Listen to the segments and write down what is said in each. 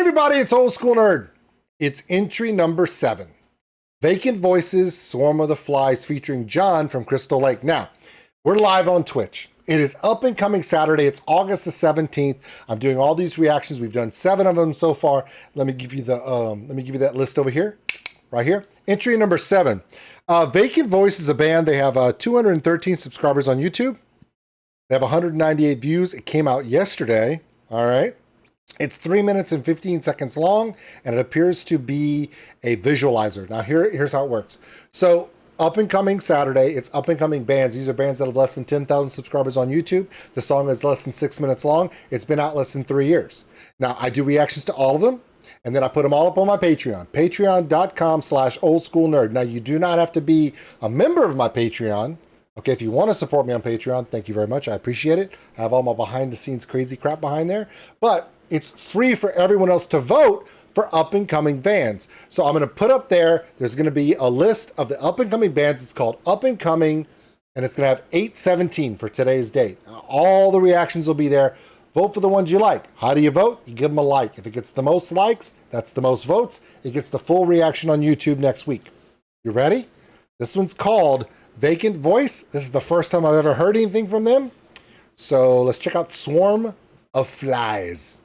everybody, it's Old School Nerd. It's entry number 7. Vacant Voices, Swarm of the Flies, featuring John from Crystal Lake. Now, we're live on Twitch. It is up and coming Saturday. It's August the 17th. I'm doing all these reactions. We've done 7 of them so far. Let me give you that list over here, right here. Entry number 7. Vacant Voice is a band. They have 213 subscribers on YouTube. They have 198 views. It came out yesterday. All right. It's 3 minutes and 15 seconds long, and it appears to be a visualizer. Now, here's how it works. So, up and coming Saturday, it's up and coming bands. These are bands that have less than 10,000 subscribers on YouTube. The song is less than 6 minutes long. It's been out less than 3 years. Now, I do reactions to all of them, and then I put them all up on my Patreon, patreon.com/OldSkuleNerd. Now, you do not have to be a member of my Patreon. Okay, if you want to support me on Patreon, thank you very much. I appreciate it. I have all my behind-the-scenes crazy crap behind there. But it's free for everyone else to vote for up-and-coming bands. So I'm going to put up there, there's going to be a list of the up-and-coming bands. It's called Up and Coming, and it's going to have 8/17 for today's date. All the reactions will be there. Vote for the ones you like. How do you vote? You give them a like. If it gets the most likes, that's the most votes. It gets the full reaction on YouTube next week. You ready? This one's called Vacant Voice. This is the first time I've ever heard anything from them. So let's check out Swarm of Flies.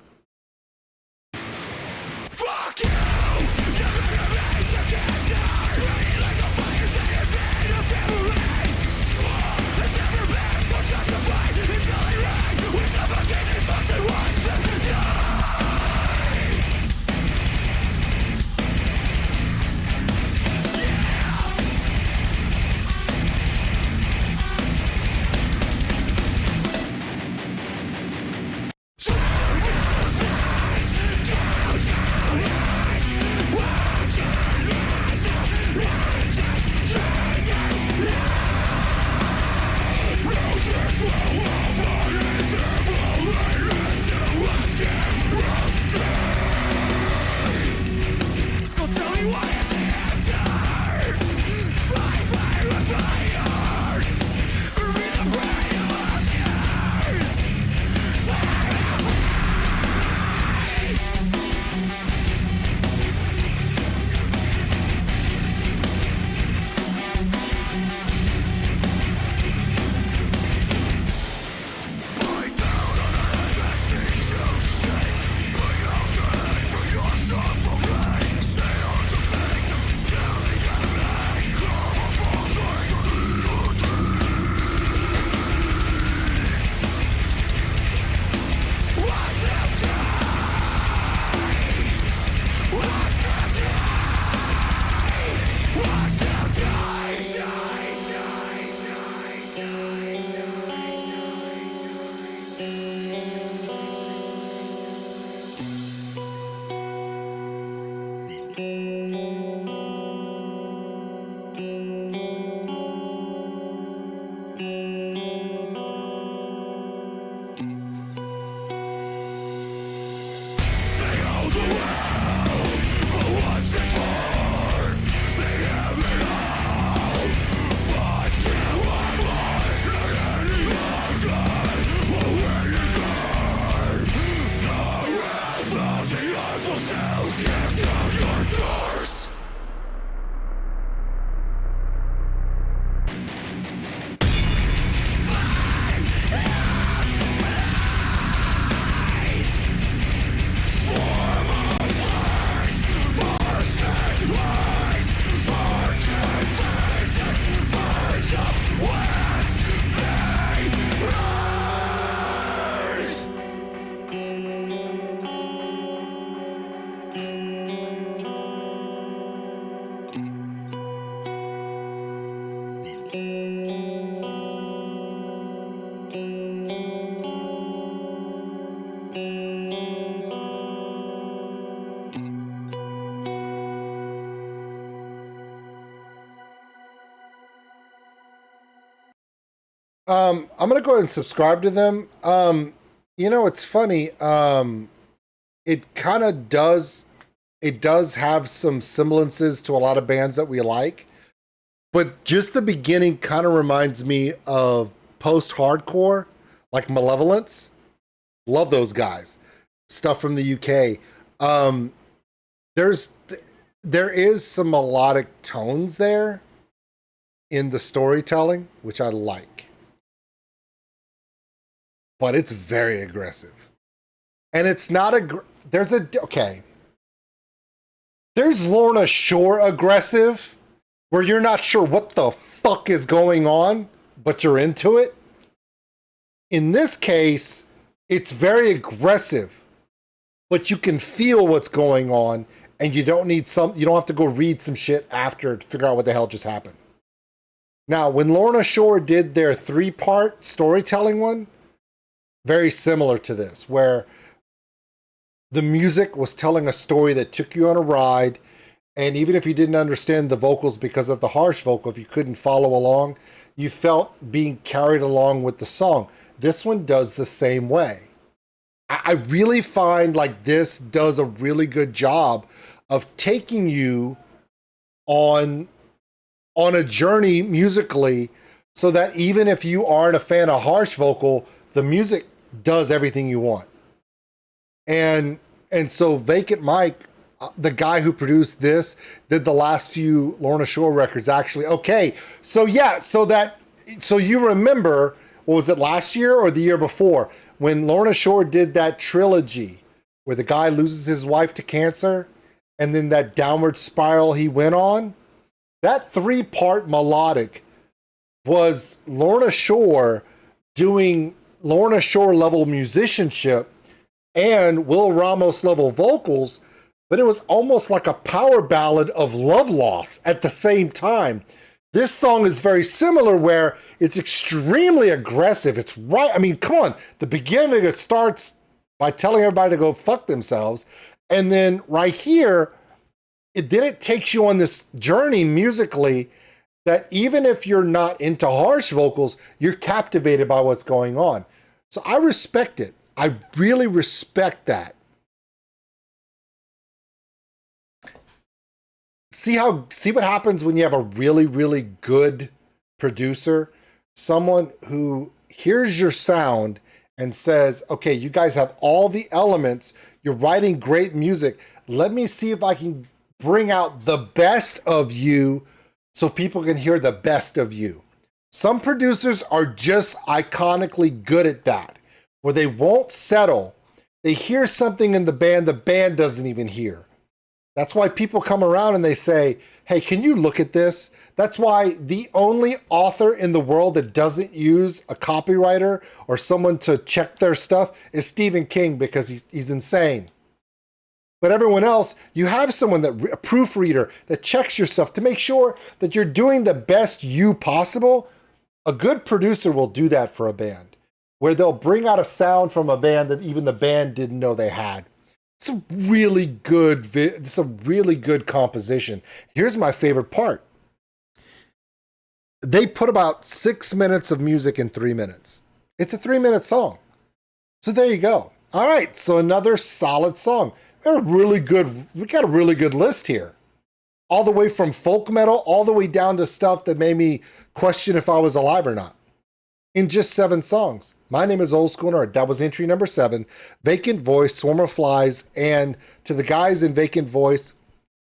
I'm going to go ahead and subscribe to them. You know, it's funny. It kind of does, it does have some semblances to a lot of bands that we like, but just the beginning kind of reminds me of post-hardcore, like Malevolence. Love those guys. Stuff from the UK. Um, there's there is some melodic tones there in the storytelling, which I like, but it's very aggressive, and it's not there's Lorna Shore aggressive, where you're not sure what the fuck is going on, but you're into it. In this case, it's very aggressive, but you can feel what's going on, and you don't have to go read some shit after to figure out what the hell just happened. Now, when Lorna Shore did their 3-part storytelling one, very similar to this, where the music was telling a story that took you on a ride, and even if you didn't understand the vocals because of the harsh vocal, if you couldn't follow along, you felt being carried along with the song. This one does the same way. I really find like this does a really good job of taking you on a journey musically, so that even if you aren't a fan of harsh vocal, the music does everything you want. And so Vacant Mike, the guy who produced this, did the last few Lorna Shore records actually. Okay, so yeah, so you remember, what was it, last year or the year before, when Lorna Shore did that trilogy where the guy loses his wife to cancer and then that downward spiral he went on? That 3-part melodic was Lorna Shore doing Lorna Shore level musicianship and Will Ramos level vocals, but it was almost like a power ballad of love loss at the same time. This song is very similar, where it's extremely aggressive. It's right. I mean, come on. The beginning, it starts by telling everybody to go fuck themselves. And then right here, it takes you on this journey musically that even if you're not into harsh vocals, you're captivated by what's going on. So I respect it. I really respect that. See what happens when you have a really, really good producer, someone who hears your sound and says, okay, you guys have all the elements, you're writing great music. Let me see if I can bring out the best of you so people can hear the best of you. Some producers are just iconically good at that, where they won't settle. They hear something in the band doesn't even hear. That's why people come around and they say, hey, can you look at this? That's why the only author in the world that doesn't use a copywriter or someone to check their stuff is Stephen King, because he's insane. But everyone else, you have someone a proofreader that checks your stuff to make sure that you're doing the best you possible. A good producer will do that for a band, where they'll bring out a sound from a band that even the band didn't know they had. It's a really good composition. Here's my favorite part. They put about 6 minutes of music in 3 minutes. It's a 3-minute song. So there you go. All right, so another solid song. We got a really good list here. All the way from folk metal, all the way down to stuff that made me question if I was alive or not. In just 7 songs. My name is Old School Nerd. That was entry number 7. Vacant Voice, Swarm of Flies. And to the guys in Vacant Voice,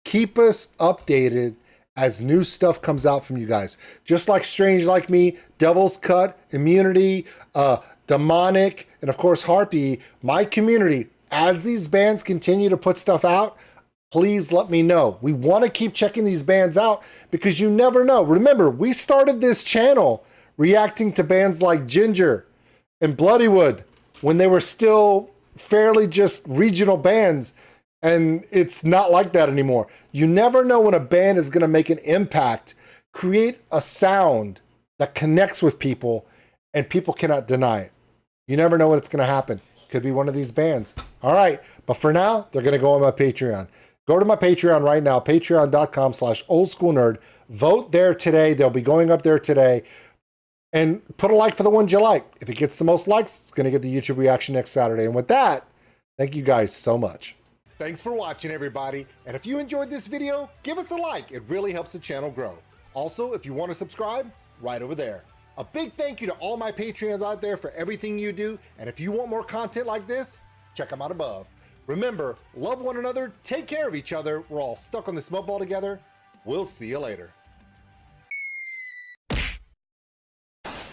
keep us updated as new stuff comes out from you guys. Just like Strange Like Me, Devil's Cut, Immunity, Demonic, and of course Harpy, my community. As these bands continue to put stuff out, please let me know. We want to keep checking these bands out because you never know. Remember, we started this channel reacting to bands like Ginger and Bloodywood when they were still fairly just regional bands, and it's not like that anymore. You never know when a band is going to make an impact, create a sound that connects with people, and people cannot deny it. You never know when it's going to happen. Could be one of these bands. All right, but for now, they're going to go on my Patreon. Go to my Patreon right now, patreon.com/OldSkuleNerd. Vote there today. They'll be going up there today. And put a like for the ones you like. If it gets the most likes, it's going to get the YouTube reaction next Saturday. And with that, thank you guys so much. Thanks for watching, everybody. And if you enjoyed this video, give us a like. It really helps the channel grow. Also, if you want to subscribe, right over there. A big thank you to all my Patreons out there for everything you do. And if you want more content like this, check them out above. Remember, love one another, take care of each other. We're all stuck on this smoke ball together. We'll see you later.